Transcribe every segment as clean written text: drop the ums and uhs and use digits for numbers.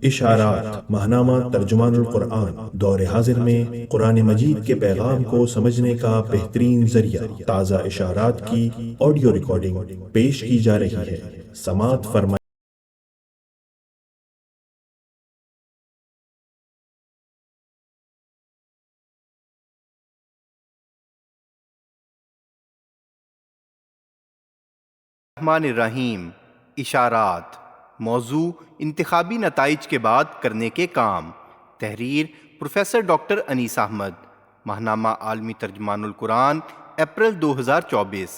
اشارات ماہنامہ ترجمان القرآن دور حاضر میں قرآن مجید کے پیغام کو سمجھنے کا بہترین ذریعہ تازہ اشارات کی آڈیو ریکارڈنگ پیش کی جا رہی ہے۔ سماعت فرمائیں۔ الرحمن الرحیم۔ اشارات۔ موضوع انتخابی نتائج کے بعد کرنے کے کام۔ تحریر پروفیسر ڈاکٹر انیس احمد۔ ماہنامہ عالمی ترجمان القرآن، اپریل 2024۔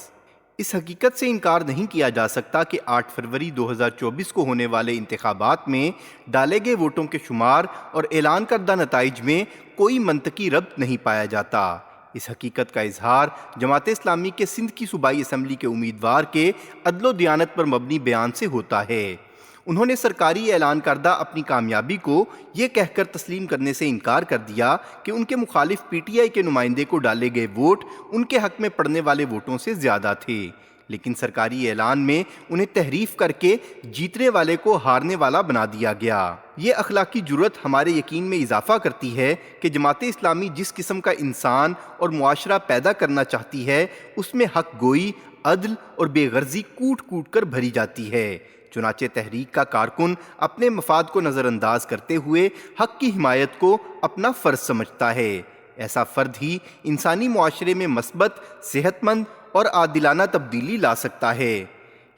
اس حقیقت سے انکار نہیں کیا جا سکتا کہ 8 فروری 2024 کو ہونے والے انتخابات میں ڈالے گئے ووٹوں کے شمار اور اعلان کردہ نتائج میں کوئی منطقی ربط نہیں پایا جاتا۔ اس حقیقت کا اظہار جماعت اسلامی کے سندھ کی صوبائی اسمبلی کے امیدوار کے عدل و دیانت پر مبنی بیان سے ہوتا ہے۔ انہوں نے سرکاری اعلان کردہ اپنی کامیابی کو یہ کہہ کر تسلیم کرنے سے انکار کر دیا کہ ان کے مخالف پی ٹی آئی کے نمائندے کو ڈالے گئے ووٹ ان کے حق میں پڑنے والے ووٹوں سے زیادہ تھے، لیکن سرکاری اعلان میں انہیں تحریف کر کے جیتنے والے کو ہارنے والا بنا دیا گیا۔ یہ اخلاقی جرأت ہمارے یقین میں اضافہ کرتی ہے کہ جماعت اسلامی جس قسم کا انسان اور معاشرہ پیدا کرنا چاہتی ہے اس میں حق گوئی، عدل اور بے غرضی کوٹ کوٹ کر بھری جاتی ہے۔ چنانچہ تحریک کا کارکن اپنے مفاد کو نظر انداز کرتے ہوئے حق کی حمایت کو اپنا فرض سمجھتا ہے۔ ایسا فرد ہی انسانی معاشرے میں مثبت، صحت مند اور عادلانہ تبدیلی لا سکتا ہے۔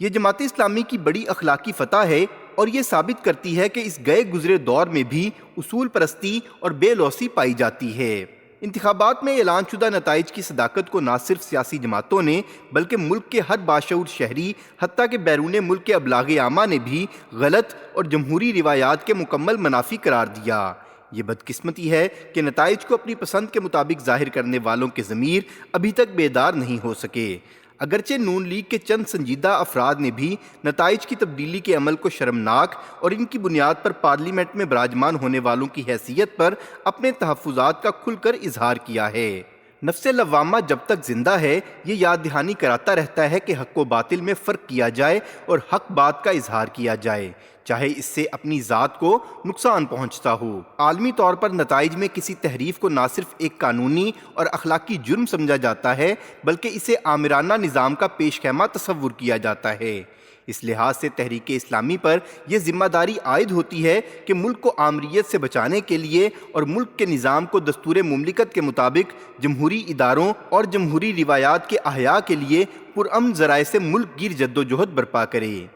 یہ جماعت اسلامی کی بڑی اخلاقی فتح ہے اور یہ ثابت کرتی ہے کہ اس گئے گزرے دور میں بھی اصول پرستی اور بے لوثی پائی جاتی ہے۔ انتخابات میں اعلان شدہ نتائج کی صداقت کو نہ صرف سیاسی جماعتوں نے بلکہ ملک کے ہر باشعور شہری حتیٰ کہ بیرون ملک کے ابلاغ عامہ نے بھی غلط اور جمہوری روایات کے مکمل منافی قرار دیا۔ یہ بدقسمتی ہے کہ نتائج کو اپنی پسند کے مطابق ظاہر کرنے والوں کے ضمیر ابھی تک بیدار نہیں ہو سکے۔ اگرچہ نون لیگ کے چند سنجیدہ افراد نے بھی نتائج کی تبدیلی کے عمل کو شرمناک اور ان کی بنیاد پر پارلیمنٹ میں براجمان ہونے والوں کی حیثیت پر اپنے تحفظات کا کھل کر اظہار کیا ہے۔ نفس لوامہ جب تک زندہ ہے یہ یاد دہانی کراتا رہتا ہے کہ حق و باطل میں فرق کیا جائے اور حق بات کا اظہار کیا جائے، چاہے اس سے اپنی ذات کو نقصان پہنچتا ہو۔ عالمی طور پر نتائج میں کسی تحریف کو نہ صرف ایک قانونی اور اخلاقی جرم سمجھا جاتا ہے بلکہ اسے آمرانہ نظام کا پیش خیمہ تصور کیا جاتا ہے۔ اس لحاظ سے تحریک اسلامی پر یہ ذمہ داری عائد ہوتی ہے کہ ملک کو آمریت سے بچانے کے لیے اور ملک کے نظام کو دستور مملکت کے مطابق جمہوری اداروں اور جمہوری روایات کے احیاء کے لیے پرامن ذرائع سے ملک گیر جدوجہد برپا کرے۔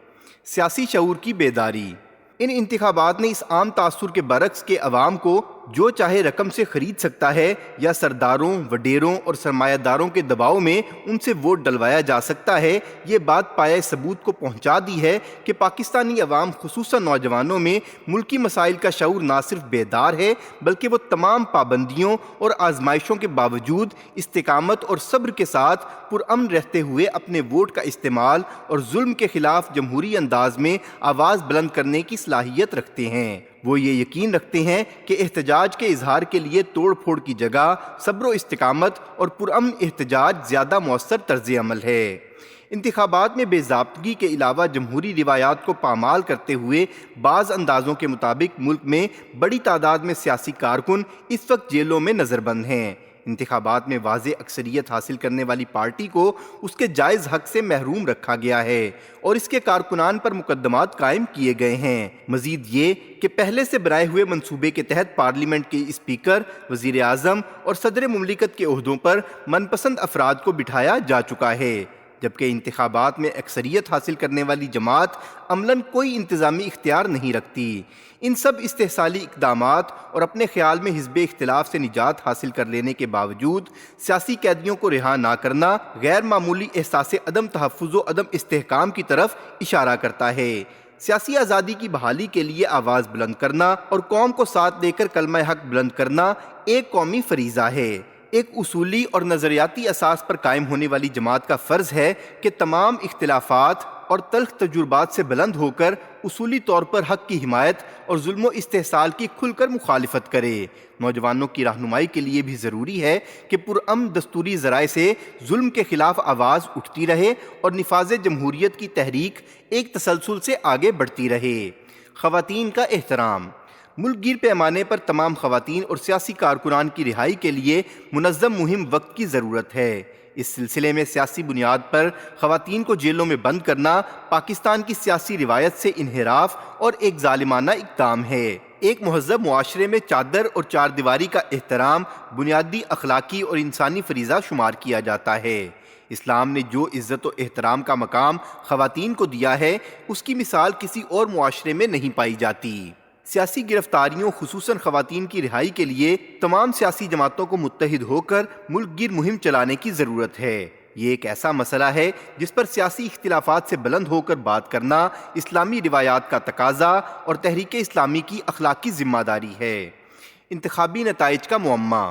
سیاسی شعور کی بیداری۔ ان انتخابات نے اس عام تاثر کے برعکس کہ عوام کو جو چاہے رقم سے خرید سکتا ہے یا سرداروں، وڈیروں اور سرمایہ داروں کے دباؤ میں ان سے ووٹ ڈلوایا جا سکتا ہے، یہ بات پایہ ثبوت کو پہنچا دی ہے کہ پاکستانی عوام خصوصاً نوجوانوں میں ملکی مسائل کا شعور نہ صرف بیدار ہے بلکہ وہ تمام پابندیوں اور آزمائشوں کے باوجود استقامت اور صبر کے ساتھ پرامن رہتے ہوئے اپنے ووٹ کا استعمال اور ظلم کے خلاف جمہوری انداز میں آواز بلند کرنے کی صلاحیت رکھتے ہیں۔ وہ یہ یقین رکھتے ہیں کہ احتجاج کے اظہار کے لیے توڑ پھوڑ کی جگہ صبر و استقامت اور پرامن احتجاج زیادہ مؤثر طرز عمل ہے۔ انتخابات میں بے ضابطگی کے علاوہ جمہوری روایات کو پامال کرتے ہوئے بعض اندازوں کے مطابق ملک میں بڑی تعداد میں سیاسی کارکن اس وقت جیلوں میں نظر بند ہیں۔ انتخابات میں واضح اکثریت حاصل کرنے والی پارٹی کو اس کے جائز حق سے محروم رکھا گیا ہے اور اس کے کارکنان پر مقدمات قائم کیے گئے ہیں۔ مزید یہ کہ پہلے سے بنائے ہوئے منصوبے کے تحت پارلیمنٹ کے اسپیکر، وزیر اعظم اور صدر مملکت کے عہدوں پر من پسند افراد کو بٹھایا جا چکا ہے، جبکہ انتخابات میں اکثریت حاصل کرنے والی جماعت عملاً کوئی انتظامی اختیار نہیں رکھتی۔ ان سب استحصالی اقدامات اور اپنے خیال میں حزب اختلاف سے نجات حاصل کر لینے کے باوجود سیاسی قیدیوں کو رہا نہ کرنا غیر معمولی احساس عدم تحفظ و عدم استحکام کی طرف اشارہ کرتا ہے۔ سیاسی آزادی کی بحالی کے لیے آواز بلند کرنا اور قوم کو ساتھ لے کر کلمہ حق بلند کرنا ایک قومی فریضہ ہے۔ ایک اصولی اور نظریاتی اساس پر قائم ہونے والی جماعت کا فرض ہے کہ تمام اختلافات اور تلخ تجربات سے بلند ہو کر اصولی طور پر حق کی حمایت اور ظلم و استحصال کی کھل کر مخالفت کرے۔ نوجوانوں کی رہنمائی کے لیے بھی ضروری ہے کہ پرامن دستوری ذرائع سے ظلم کے خلاف آواز اٹھتی رہے اور نفاذ جمہوریت کی تحریک ایک تسلسل سے آگے بڑھتی رہے۔ خواتین کا احترام۔ ملک گیر پیمانے پر تمام خواتین اور سیاسی کارکنان کی رہائی کے لیے منظم مہم وقت کی ضرورت ہے۔ اس سلسلے میں سیاسی بنیاد پر خواتین کو جیلوں میں بند کرنا پاکستان کی سیاسی روایت سے انحراف اور ایک ظالمانہ اقدام ہے۔ ایک مہذب معاشرے میں چادر اور چار دیواری کا احترام بنیادی اخلاقی اور انسانی فریضہ شمار کیا جاتا ہے۔ اسلام نے جو عزت و احترام کا مقام خواتین کو دیا ہے، اس کی مثال کسی اور معاشرے میں نہیں پائی جاتی۔ سیاسی گرفتاریوں خصوصاً خواتین کی رہائی کے لیے تمام سیاسی جماعتوں کو متحد ہو کر ملک گیر مہم چلانے کی ضرورت ہے۔ یہ ایک ایسا مسئلہ ہے جس پر سیاسی اختلافات سے بلند ہو کر بات کرنا اسلامی روایات کا تقاضا اور تحریک اسلامی کی اخلاقی ذمہ داری ہے۔ انتخابی نتائج کا معمہ۔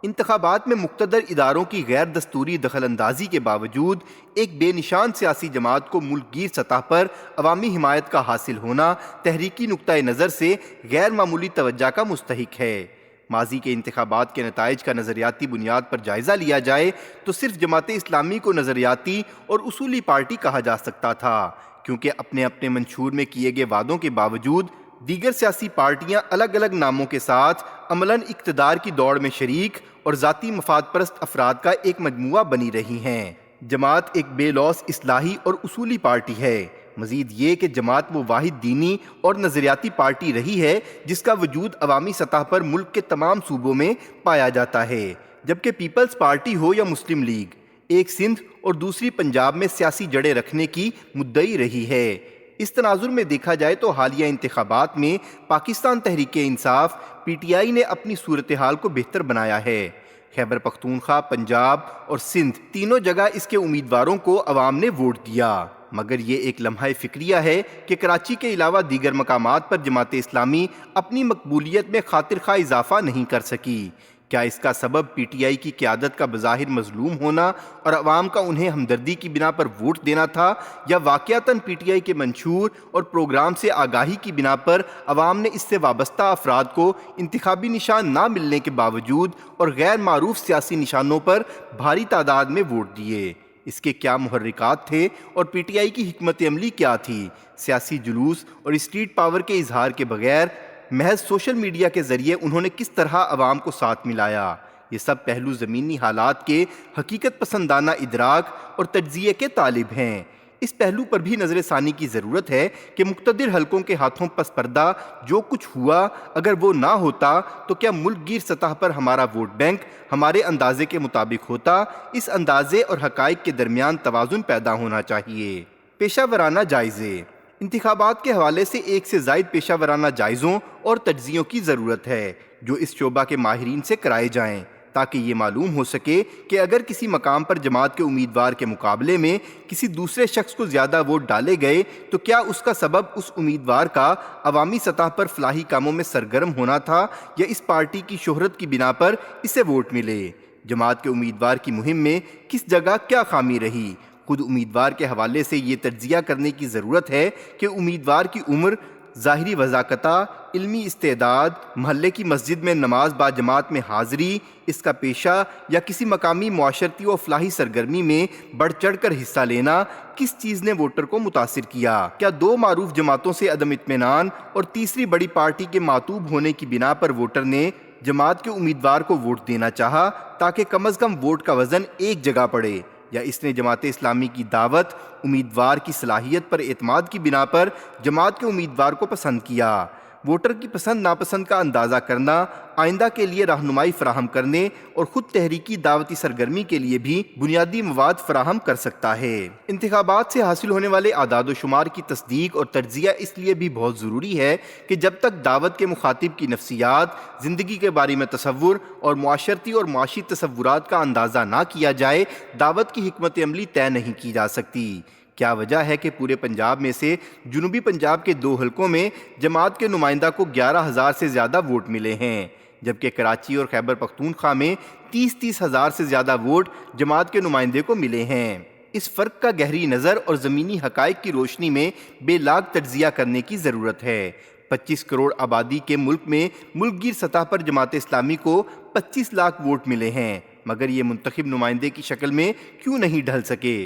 انتخابات میں مقتدر اداروں کی غیر دستوری دخل اندازی کے باوجود ایک بے نشان سیاسی جماعت کو ملک گیر سطح پر عوامی حمایت کا حاصل ہونا تحریکی نقطۂ نظر سے غیر معمولی توجہ کا مستحق ہے۔ ماضی کے انتخابات کے نتائج کا نظریاتی بنیاد پر جائزہ لیا جائے تو صرف جماعت اسلامی کو نظریاتی اور اصولی پارٹی کہا جا سکتا تھا، کیونکہ اپنے اپنے منشور میں کیے گئے وعدوں کے باوجود دیگر سیاسی پارٹیاں الگ الگ ناموں کے ساتھ عملاً اقتدار کی دوڑ میں شریک اور ذاتی مفاد پرست افراد کا ایک مجموعہ بنی رہی ہیں۔ جماعت ایک بے لوث اصلاحی اور اصولی پارٹی ہے۔ مزید یہ کہ جماعت وہ واحد دینی اور نظریاتی پارٹی رہی ہے جس کا وجود عوامی سطح پر ملک کے تمام صوبوں میں پایا جاتا ہے، جبکہ پیپلز پارٹی ہو یا مسلم لیگ، ایک سندھ اور دوسری پنجاب میں سیاسی جڑیں رکھنے کی مدعی رہی ہے۔ اس تناظر میں دیکھا جائے تو حالیہ انتخابات میں Pakistan Tehreek Insaf P T I نے اپنی صورتحال کو بہتر بنایا ہے۔ خیبر پختونخوا، پنجاب اور سندھ تینوں جگہ اس کے امیدواروں کو عوام نے ووٹ دیا، مگر یہ ایک لمحہ فکریہ ہے کہ کراچی کے علاوہ دیگر مقامات پر جماعت اسلامی اپنی مقبولیت میں خاطر خواہ اضافہ نہیں کر سکی۔ کیا اس کا سبب پی ٹی آئی کی قیادت کا بظاہر مظلوم ہونا اور عوام کا انہیں ہمدردی کی بنا پر ووٹ دینا تھا، یا واقعتاً پی ٹی آئی کے منشور اور پروگرام سے آگاہی کی بنا پر عوام نے اس سے وابستہ افراد کو انتخابی نشان نہ ملنے کے باوجود اور غیر معروف سیاسی نشانوں پر بھاری تعداد میں ووٹ دیے؟ اس کے کیا محرکات تھے اور پی ٹی آئی کی حکمت عملی کیا تھی؟ سیاسی جلوس اور اسٹریٹ پاور کے اظہار کے بغیر محض سوشل میڈیا کے ذریعے انہوں نے کس طرح عوام کو ساتھ ملایا؟ یہ سب پہلو زمینی حالات کے حقیقت پسندانہ ادراک اور تجزیے کے طالب ہیں۔ اس پہلو پر بھی نظر ثانی کی ضرورت ہے کہ مقتدر حلقوں کے ہاتھوں پس پردہ جو کچھ ہوا، اگر وہ نہ ہوتا تو کیا ملک گیر سطح پر ہمارا ووٹ بینک ہمارے اندازے کے مطابق ہوتا؟ اس اندازے اور حقائق کے درمیان توازن پیدا ہونا چاہیے۔ پیشہ ورانہ جائزے۔ انتخابات کے حوالے سے ایک سے زائد پیشہ ورانہ جائزوں اور تجزیوں کی ضرورت ہے جو اس شعبہ کے ماہرین سے کرائے جائیں، تاکہ یہ معلوم ہو سکے کہ اگر کسی مقام پر جماعت کے امیدوار کے مقابلے میں کسی دوسرے شخص کو زیادہ ووٹ ڈالے گئے تو کیا اس کا سبب اس امیدوار کا عوامی سطح پر فلاحی کاموں میں سرگرم ہونا تھا، یا اس پارٹی کی شہرت کی بنا پر اسے ووٹ ملے؟ جماعت کے امیدوار کی مہم میں کس جگہ کیا خامی رہی؟ خود امیدوار کے حوالے سے یہ تجزیہ کرنے کی ضرورت ہے کہ امیدوار کی عمر، ظاہری وضاقتہ، علمی استعداد، محلے کی مسجد میں نماز با جماعت میں حاضری، اس کا پیشہ یا کسی مقامی معاشرتی و فلاحی سرگرمی میں بڑھ چڑھ کر حصہ لینا، کس چیز نے ووٹر کو متاثر کیا؟ کیا دو معروف جماعتوں سے عدم اطمینان اور تیسری بڑی پارٹی کے معطوب ہونے کی بنا پر ووٹر نے جماعت کے امیدوار کو ووٹ دینا چاہا تاکہ کم از کم ووٹ کا وزن ایک جگہ پڑے، یا اس نے جماعت اسلامی کی دعوت، امیدوار کی صلاحیت پر اعتماد کی بنا پر جماعت کے امیدوار کو پسند کیا؟ ووٹر کی پسند ناپسند کا اندازہ کرنا آئندہ کے لیے رہنمائی فراہم کرنے اور خود تحریکی دعوتی سرگرمی کے لیے بھی بنیادی مواد فراہم کر سکتا ہے۔ انتخابات سے حاصل ہونے والے اعداد و شمار کی تصدیق اور تجزیہ اس لیے بھی بہت ضروری ہے کہ جب تک دعوت کے مخاطب کی نفسیات، زندگی کے بارے میں تصور اور معاشرتی اور معاشی تصورات کا اندازہ نہ کیا جائے، دعوت کی حکمت عملی طے نہیں کی جا سکتی۔ کیا وجہ ہے کہ پورے پنجاب میں سے جنوبی پنجاب کے 2 حلقوں میں جماعت کے نمائندہ کو 11,000 سے زیادہ ووٹ ملے ہیں، جبکہ کراچی اور خیبر پختونخوا میں 30,000 سے زیادہ ووٹ جماعت کے نمائندے کو ملے ہیں؟ اس فرق کا گہری نظر اور زمینی حقائق کی روشنی میں بے لاگ تجزیہ کرنے کی ضرورت ہے۔ 25 کروڑ آبادی کے ملک میں ملک گیر سطح پر جماعت اسلامی کو 25 لاکھ ووٹ ملے ہیں، مگر یہ منتخب نمائندے کی شکل میں کیوں نہیں ڈھل سکے؟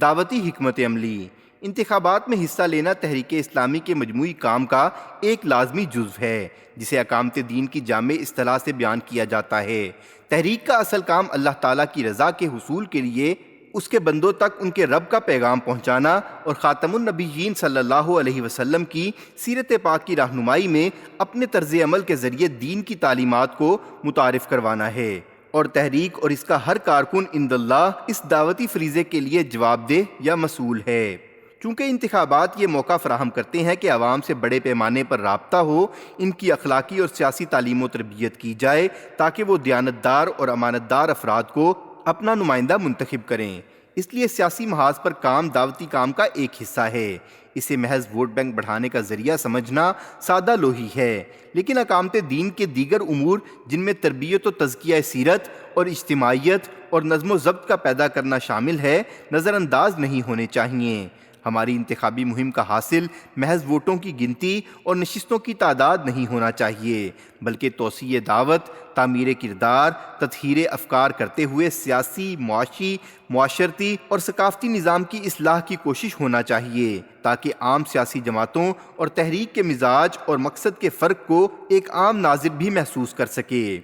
دعوتی حکمت عملی۔ انتخابات میں حصہ لینا تحریک اسلامی کے مجموعی کام کا ایک لازمی جزو ہے جسے اقامت دین کی جامع اصطلاح سے بیان کیا جاتا ہے۔ تحریک کا اصل کام اللہ تعالیٰ کی رضا کے حصول کے لیے اس کے بندوں تک ان کے رب کا پیغام پہنچانا اور خاتم النبیین صلی اللہ علیہ وسلم کی سیرت پاک کی رہنمائی میں اپنے طرز عمل کے ذریعے دین کی تعلیمات کو متعارف کروانا ہے، اور تحریک اور اس کا ہر کارکن عند اللہ اس دعوتی فریضے کے لیے جواب دہ یا مسئول ہے۔ چونکہ انتخابات یہ موقع فراہم کرتے ہیں کہ عوام سے بڑے پیمانے پر رابطہ ہو، ان کی اخلاقی اور سیاسی تعلیم و تربیت کی جائے تاکہ وہ دیانتدار اور امانتدار افراد کو اپنا نمائندہ منتخب کریں۔ اس لیے سیاسی محاذ پر کام دعوتی کام کا ایک حصہ ہے۔ اسے محض ووٹ بینک بڑھانے کا ذریعہ سمجھنا سادہ لوحی ہے، لیکن اقامت دین کے دیگر امور جن میں تربیت و تزکیہ سیرت اور اجتماعیت اور نظم و ضبط کا پیدا کرنا شامل ہے، نظر انداز نہیں ہونے چاہیے۔ ہماری انتخابی مہم کا حاصل محض ووٹوں کی گنتی اور نشستوں کی تعداد نہیں ہونا چاہیے، بلکہ توسیع دعوت، تعمیر کردار، تطہیر افکار کرتے ہوئے سیاسی، معاشی، معاشرتی اور ثقافتی نظام کی اصلاح کی کوشش ہونا چاہیے تاکہ عام سیاسی جماعتوں اور تحریک کے مزاج اور مقصد کے فرق کو ایک عام ناظر بھی محسوس کر سکے۔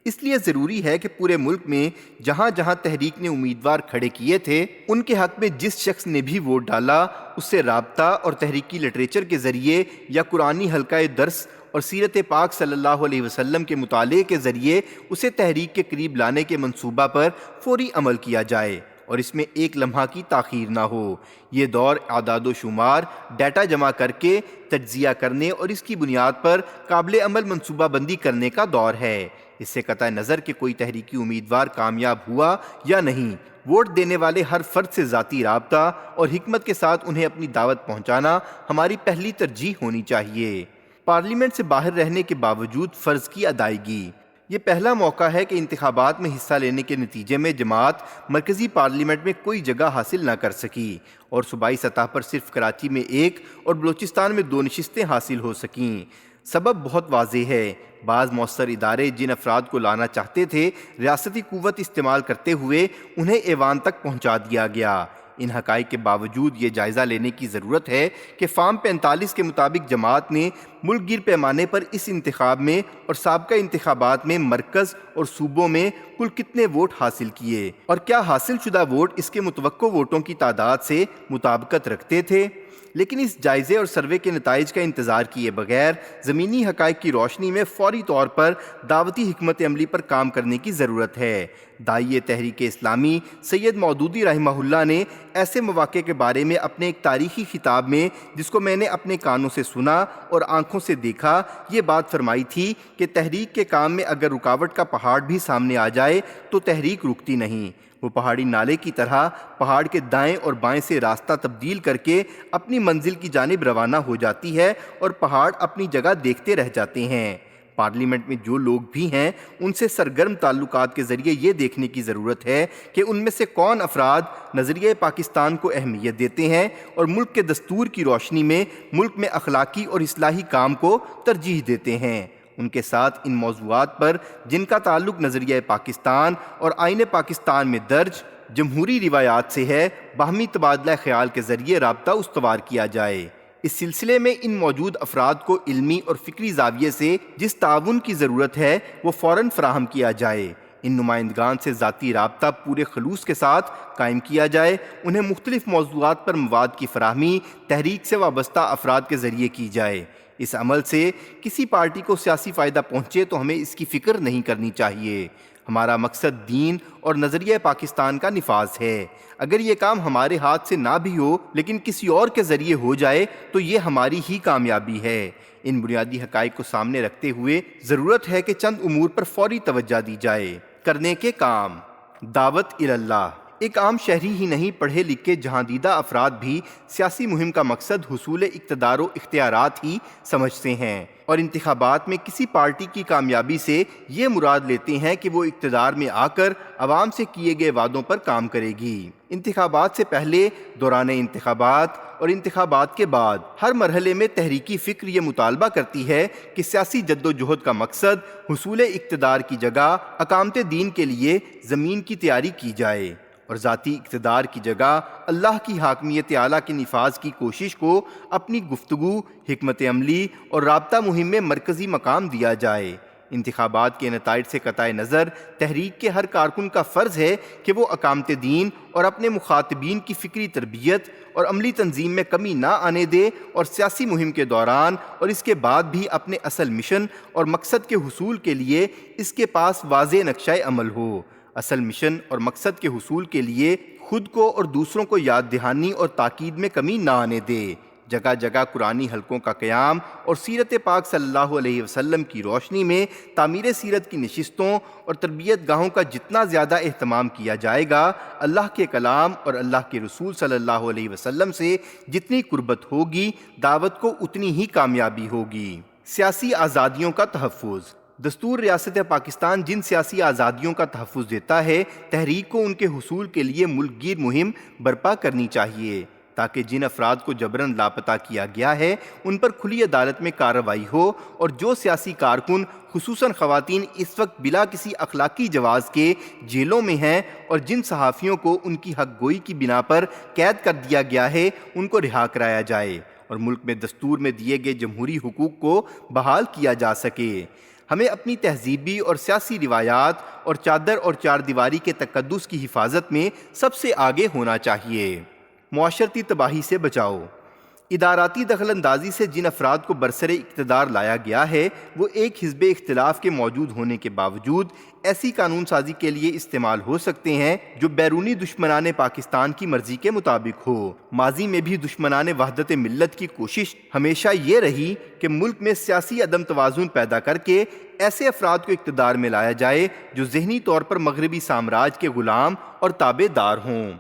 اس لیے ضروری ہے کہ پورے ملک میں جہاں جہاں تحریک نے امیدوار کھڑے کیے تھے ان کے حق میں جس شخص نے بھی ووٹ ڈالا اس سے رابطہ اور تحریکی لٹریچر کے ذریعے یا قرآنی حلقہ درس اور سیرت پاک صلی اللہ علیہ وسلم کے مطالعے کے ذریعے اسے تحریک کے قریب لانے کے منصوبہ پر فوری عمل کیا جائے اور اس میں ایک لمحہ کی تاخیر نہ ہو۔ یہ دور اعداد و شمار، ڈیٹا جمع کر کے تجزیہ کرنے اور اس کی بنیاد پر قابل عمل منصوبہ بندی کرنے کا دور ہے۔ اس سے قطع نظر کہ کوئی تحریکی امیدوار کامیاب ہوا یا نہیں، ووٹ دینے والے ہر فرد سے ذاتی رابطہ اور حکمت کے ساتھ انہیں اپنی دعوت پہنچانا ہماری پہلی ترجیح ہونی چاہیے۔ پارلیمنٹ سے باہر رہنے کے باوجود فرض کی ادائیگی۔ یہ پہلا موقع ہے کہ انتخابات میں حصہ لینے کے نتیجے میں جماعت مرکزی پارلیمنٹ میں کوئی جگہ حاصل نہ کر سکی اور صوبائی سطح پر صرف کراچی میں 1 اور بلوچستان میں 2 نشستیں حاصل ہو سکیں۔ سبب بہت واضح ہے۔ بعض مؤثر ادارے جن افراد کو لانا چاہتے تھے ریاستی قوت استعمال کرتے ہوئے انہیں ایوان تک پہنچا دیا گیا۔ ان حقائق کے باوجود یہ جائزہ لینے کی ضرورت ہے کہ فارم 45 کے مطابق جماعت نے ملک گیر پیمانے پر اس انتخاب میں اور سابقہ انتخابات میں مرکز اور صوبوں میں کل کتنے ووٹ حاصل کیے اور کیا حاصل شدہ ووٹ اس کے متوقع ووٹوں کی تعداد سے مطابقت رکھتے تھے۔ لیکن اس جائزے اور سروے کے نتائج کا انتظار کیے بغیر زمینی حقائق کی روشنی میں فوری طور پر دعوتی حکمت عملی پر کام کرنے کی ضرورت ہے۔ داعیہ تحریک اسلامی سید مودودی رحمہ اللہ نے ایسے مواقع کے بارے میں اپنے ایک تاریخی خطاب میں، جس کو میں نے اپنے کانوں سے سنا اور آنکھوں سے دیکھا، یہ بات فرمائی تھی کہ تحریک کے کام میں اگر رکاوٹ کا پہاڑ بھی سامنے آ جائے تو تحریک رکتی نہیں۔ وہ پہاڑی نالے کی طرح پہاڑ کے دائیں اور بائیں سے راستہ تبدیل کر کے اپنی منزل کی جانب روانہ ہو جاتی ہے اور پہاڑ اپنی جگہ دیکھتے رہ جاتے ہیں۔ پارلیمنٹ میں جو لوگ بھی ہیں ان سے سرگرم تعلقات کے ذریعے یہ دیکھنے کی ضرورت ہے کہ ان میں سے کون افراد نظریہ پاکستان کو اہمیت دیتے ہیں اور ملک کے دستور کی روشنی میں ملک میں اخلاقی اور اصلاحی کام کو ترجیح دیتے ہیں۔ ان کے ساتھ ان موضوعات پر جن کا تعلق نظریہ پاکستان اور آئین پاکستان میں درج جمہوری روایات سے ہے، باہمی تبادلہ خیال کے ذریعے رابطہ استوار کیا جائے۔ اس سلسلے میں ان موجود افراد کو علمی اور فکری زاویے سے جس تعاون کی ضرورت ہے وہ فوراً فراہم کیا جائے۔ ان نمائندگان سے ذاتی رابطہ پورے خلوص کے ساتھ قائم کیا جائے، انہیں مختلف موضوعات پر مواد کی فراہمی تحریک سے وابستہ افراد کے ذریعے کی جائے۔ اس عمل سے کسی پارٹی کو سیاسی فائدہ پہنچے تو ہمیں اس کی فکر نہیں کرنی چاہیے۔ ہمارا مقصد دین اور نظریہ پاکستان کا نفاذ ہے۔ اگر یہ کام ہمارے ہاتھ سے نہ بھی ہو لیکن کسی اور کے ذریعے ہو جائے تو یہ ہماری ہی کامیابی ہے۔ ان بنیادی حقائق کو سامنے رکھتے ہوئے ضرورت ہے کہ چند امور پر فوری توجہ دی جائے۔ کرنے کے کام: دعوت اللہ۔ ایک عام شہری ہی نہیں، پڑھے لکھے جہاں دیدہ افراد بھی سیاسی مہم کا مقصد حصول اقتدار و اختیارات ہی سمجھتے ہیں اور انتخابات میں کسی پارٹی کی کامیابی سے یہ مراد لیتے ہیں کہ وہ اقتدار میں آ کر عوام سے کیے گئے وعدوں پر کام کرے گی۔ انتخابات سے پہلے، دوران انتخابات اور انتخابات کے بعد ہر مرحلے میں تحریکی فکر یہ مطالبہ کرتی ہے کہ سیاسی جدوجہد کا مقصد حصول اقتدار کی جگہ اقامت دین کے لیے زمین کی تیاری کی جائے اور ذاتی اقتدار کی جگہ اللہ کی حاکمیت اعلیٰ کے نفاذ کی کوشش کو اپنی گفتگو، حکمت عملی اور رابطہ مہم میں مرکزی مقام دیا جائے۔ انتخابات کے نتائج سے قطع نظر تحریک کے ہر کارکن کا فرض ہے کہ وہ اقامت دین اور اپنے مخاطبین کی فکری تربیت اور عملی تنظیم میں کمی نہ آنے دے، اور سیاسی مہم کے دوران اور اس کے بعد بھی اپنے اصل مشن اور مقصد کے حصول کے لیے اس کے پاس واضح نقشہ عمل ہو۔ اصل مشن اور مقصد کے حصول کے لیے خود کو اور دوسروں کو یاد دہانی اور تاکید میں کمی نہ آنے دے۔ جگہ جگہ قرآنی حلقوں کا قیام اور سیرت پاک صلی اللہ علیہ وسلم کی روشنی میں تعمیر سیرت کی نشستوں اور تربیت گاہوں کا جتنا زیادہ اہتمام کیا جائے گا، اللہ کے کلام اور اللہ کے رسول صلی اللہ علیہ وسلم سے جتنی قربت ہوگی، دعوت کو اتنی ہی کامیابی ہوگی۔ سیاسی آزادیوں کا تحفظ۔ دستور ریاست پاکستان جن سیاسی آزادیوں کا تحفظ دیتا ہے، تحریک کو ان کے حصول کے لیے ملک گیر مہم برپا کرنی چاہیے تاکہ جن افراد کو جبراً لاپتہ کیا گیا ہے ان پر کھلی عدالت میں کارروائی ہو، اور جو سیاسی کارکن خصوصاً خواتین اس وقت بلا کسی اخلاقی جواز کے جیلوں میں ہیں، اور جن صحافیوں کو ان کی حق گوئی کی بنا پر قید کر دیا گیا ہے، ان کو رہا کرایا جائے اور ملک میں دستور میں دیے گئے جمہوری حقوق کو بحال کیا جا سکے۔ ہمیں اپنی تہذیبی اور سیاسی روایات اور چادر اور چار دیواری کے تقدس کی حفاظت میں سب سے آگے ہونا چاہیے۔ معاشرتی تباہی سے بچاؤ۔ اداراتی دخل اندازی سے جن افراد کو برسر اقتدار لایا گیا ہے، وہ ایک حزب اختلاف کے موجود ہونے کے باوجود ایسی قانون سازی کے لیے استعمال ہو سکتے ہیں جو بیرونی دشمنان پاکستان کی مرضی کے مطابق ہو۔ ماضی میں بھی دشمنان وحدت ملت کی کوشش ہمیشہ یہ رہی کہ ملک میں سیاسی عدم توازن پیدا کر کے ایسے افراد کو اقتدار میں لایا جائے جو ذہنی طور پر مغربی سامراج کے غلام اور تابع دار ہوں۔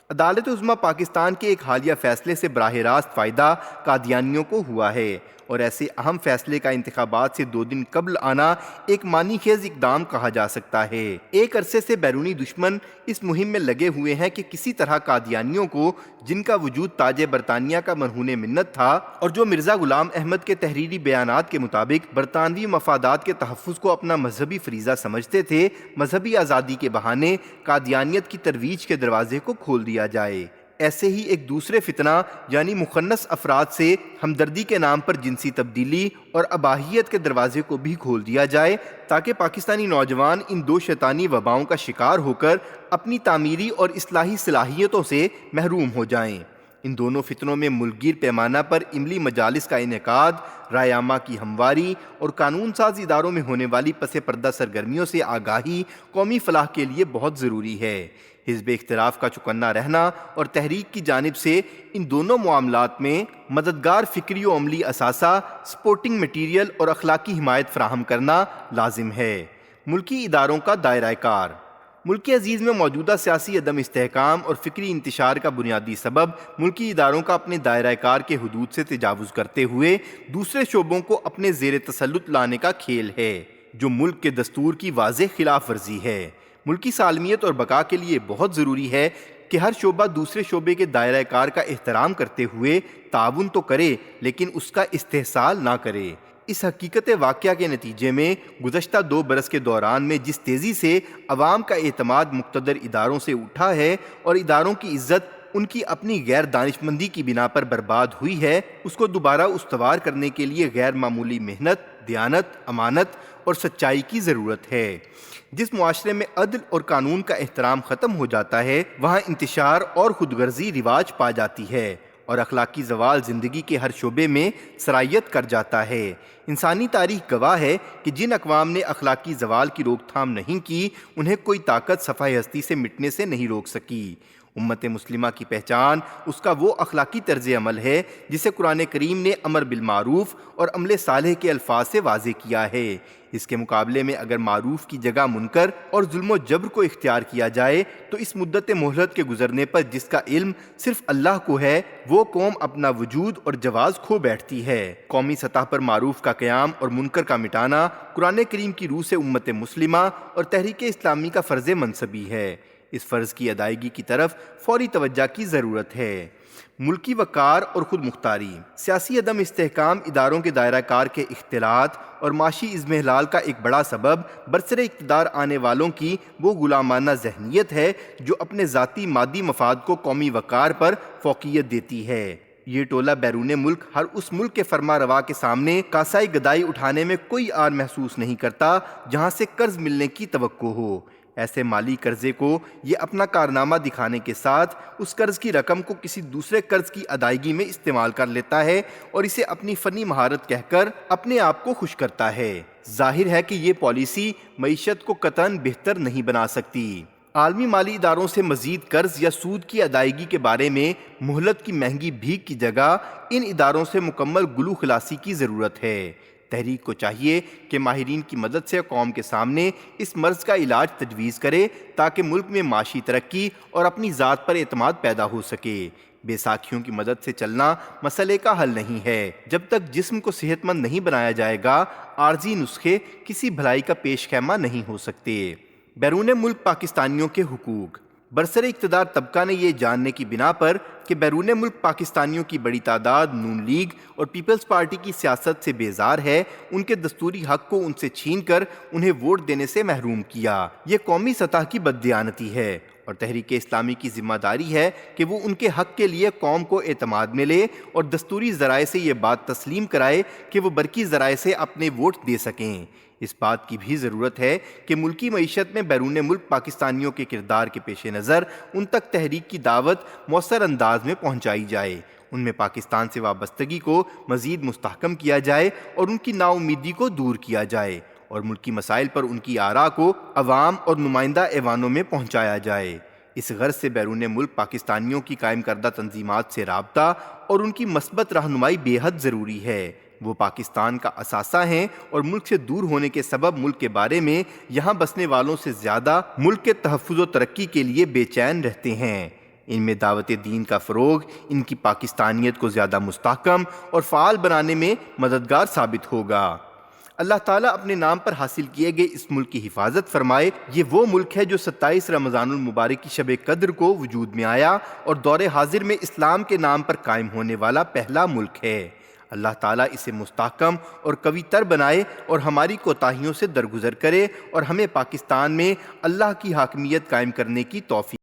عدالت عظمیٰ پاکستان کے ایک حالیہ فیصلے سے براہ راست فائدہ قادیانیوں کو ہوا ہے، اور ایسے اہم فیصلے کا انتخابات سے 2 دن قبل آنا ایک معنی خیز اقدام کہا جا سکتا ہے۔ ایک عرصے سے بیرونی دشمن اس مہم میں لگے ہوئے ہیں کہ کسی طرح قادیانیوں کو، جن کا وجود تاج برطانیہ کا مرہون منت تھا اور جو مرزا غلام احمد کے تحریری بیانات کے مطابق برطانوی مفادات کے تحفظ کو اپنا مذہبی فریضہ سمجھتے تھے، مذہبی آزادی کے بہانے قادیانیت کی ترویج کے دروازے کو کھول دیا جائے۔ ایسے ہی ایک دوسرے فتنہ یعنی مخنث افراد سے ہمدردی کے نام پر جنسی تبدیلی اور اباحیت کے دروازے کو بھی کھول دیا جائے، تاکہ پاکستانی نوجوان ان 2 شیطانی وباؤں کا شکار ہو کر اپنی تعمیری اور اصلاحی صلاحیتوں سے محروم ہو جائیں۔ ان دونوں فتنوں میں ملک گیر پیمانہ پر عملی مجالس کا انعقاد، رائے عامہ کی ہمواری اور قانون ساز اداروں میں ہونے والی پس پردہ سرگرمیوں سے آگاہی قومی فلاح کے لیے بہت ضروری ہے۔ حزب اختلاف کا چوکنا رہنا اور تحریک کی جانب سے ان دونوں معاملات میں مددگار فکری و عملی اثاثہ، سپورٹنگ مٹیریل اور اخلاقی حمایت فراہم کرنا لازم ہے۔ ملکی اداروں کا دائرہ کار۔ ملک عزیز میں موجودہ سیاسی عدم استحکام اور فکری انتشار کا بنیادی سبب ملکی اداروں کا اپنے دائرہ کار کے حدود سے تجاوز کرتے ہوئے دوسرے شعبوں کو اپنے زیر تسلط لانے کا کھیل ہے، جو ملک کے دستور کی واضح خلاف ورزی ہے۔ ملکی سالمیت اور بقا کے لیے بہت ضروری ہے کہ ہر شعبہ دوسرے شعبے کے دائرہ کار کا احترام کرتے ہوئے تعاون تو کرے، لیکن اس کا استحصال نہ کرے۔ اس حقیقت واقعہ کے نتیجے میں گزشتہ 2 برس کے دوران میں جس تیزی سے عوام کا اعتماد مقتدر اداروں سے اٹھا ہے اور اداروں کی عزت ان کی اپنی غیر دانشمندی کی بنا پر برباد ہوئی ہے، اس کو دوبارہ استوار کرنے کے لیے غیر معمولی محنت، دیانت، امانت اور سچائی کی ضرورت ہے۔ جس معاشرے میں عدل اور قانون کا احترام ختم ہو جاتا ہے، وہاں انتشار اور خود غرضی رواج پا جاتی ہے اور اخلاقی زوال زندگی کے ہر شعبے میں سرایت کر جاتا ہے۔ انسانی تاریخ گواہ ہے کہ جن اقوام نے اخلاقی زوال کی روک تھام نہیں کی، انہیں کوئی طاقت صفحہ ہستی سے مٹنے سے نہیں روک سکی۔ امت مسلمہ کی پہچان اس کا وہ اخلاقی طرز عمل ہے جسے قرآن کریم نے امر بالمعروف اور عمل صالح کے الفاظ سے واضح کیا ہے۔ اس کے مقابلے میں اگر معروف کی جگہ منکر اور ظلم و جبر کو اختیار کیا جائے تو اس مدت مہلت کے گزرنے پر جس کا علم صرف اللہ کو ہے، وہ قوم اپنا وجود اور جواز کھو بیٹھتی ہے۔ قومی سطح پر معروف کا قیام اور منکر کا مٹانا قرآن کریم کی روح سے امت مسلمہ اور تحریک اسلامی کا فرض منصبی ہے۔ اس فرض کی ادائیگی کی طرف فوری توجہ کی ضرورت ہے۔ ملکی وقار اور خود مختاری، سیاسی عدم استحکام، اداروں کے دائرہ کار کے اختلاط اور معاشی اضمحلال کا ایک بڑا سبب برسر اقتدار آنے والوں کی وہ غلامانہ ذہنیت ہے جو اپنے ذاتی مادی مفاد کو قومی وقار پر فوقیت دیتی ہے۔ یہ ٹولہ بیرون ملک ہر اس ملک کے فرما روا کے سامنے کاسائی گدائی اٹھانے میں کوئی آر محسوس نہیں کرتا جہاں سے قرض ملنے کی توقع ہو۔ ایسے مالی قرضے کو یہ اپنا کارنامہ دکھانے کے ساتھ اس قرض کی رقم کو کسی دوسرے قرض کی ادائیگی میں استعمال کر لیتا ہے اور اسے اپنی فنی مہارت کہہ کر اپنے آپ کو خوش کرتا ہے۔ ظاہر ہے کہ یہ پالیسی معیشت کو قطعاً بہتر نہیں بنا سکتی۔ عالمی مالی اداروں سے مزید قرض یا سود کی ادائیگی کے بارے میں مہلت کی مہنگی بھیک کی جگہ ان اداروں سے مکمل گلو خلاصی کی ضرورت ہے۔ تحریک کو چاہیے کہ ماہرین کی مدد سے قوم کے سامنے اس مرض کا علاج تجویز کرے تاکہ ملک میں معاشی ترقی اور اپنی ذات پر اعتماد پیدا ہو سکے۔ بے ساکھیوں کی مدد سے چلنا مسئلے کا حل نہیں ہے۔ جب تک جسم کو صحت مند نہیں بنایا جائے گا، عارضی نسخے کسی بھلائی کا پیش خیمہ نہیں ہو سکتے۔ بیرون ملک پاکستانیوں کے حقوق، برسر اقتدار طبقہ نے یہ جاننے کی بنا پر کہ بیرون ملک پاکستانیوں کی بڑی تعداد نون لیگ اور پیپلز پارٹی کی سیاست سے بیزار ہے، ان کے دستوری حق کو ان سے چھین کر انہیں ووٹ دینے سے محروم کیا۔ یہ قومی سطح کی بددیانتی ہے اور تحریک اسلامی کی ذمہ داری ہے کہ وہ ان کے حق کے لیے قوم کو اعتماد میں لے اور دستوری ذرائع سے یہ بات تسلیم کرائے کہ وہ برقی ذرائع سے اپنے ووٹ دے سکیں۔ اس بات کی بھی ضرورت ہے کہ ملکی معیشت میں بیرون ملک پاکستانیوں کے کردار کے پیش نظر ان تک تحریک کی دعوت مؤثر انداز میں پہنچائی جائے، ان میں پاکستان سے وابستگی کو مزید مستحکم کیا جائے اور ان کی نا امیدی کو دور کیا جائے اور ملکی مسائل پر ان کی آراء کو عوام اور نمائندہ ایوانوں میں پہنچایا جائے۔ اس غرض سے بیرون ملک پاکستانیوں کی قائم کردہ تنظیمات سے رابطہ اور ان کی مثبت رہنمائی بے حد ضروری ہے۔ وہ پاکستان کا اثاثہ ہیں اور ملک سے دور ہونے کے سبب ملک کے بارے میں یہاں بسنے والوں سے زیادہ ملک کے تحفظ و ترقی کے لیے بے چین رہتے ہیں۔ ان میں دعوت دین کا فروغ ان کی پاکستانیت کو زیادہ مستحکم اور فعال بنانے میں مددگار ثابت ہوگا۔ اللہ تعالیٰ اپنے نام پر حاصل کیے گئے اس ملک کی حفاظت فرمائے۔ یہ وہ ملک ہے جو 27 رمضان المبارک کی شب قدر کو وجود میں آیا اور دور حاضر میں اسلام کے نام پر قائم ہونے والا پہلا ملک ہے۔ اللہ تعالیٰ اسے مستحکم اور قوی تر بنائے اور ہماری کوتاہیوں سے درگزر کرے اور ہمیں پاکستان میں اللہ کی حاکمیت قائم کرنے کی توفیق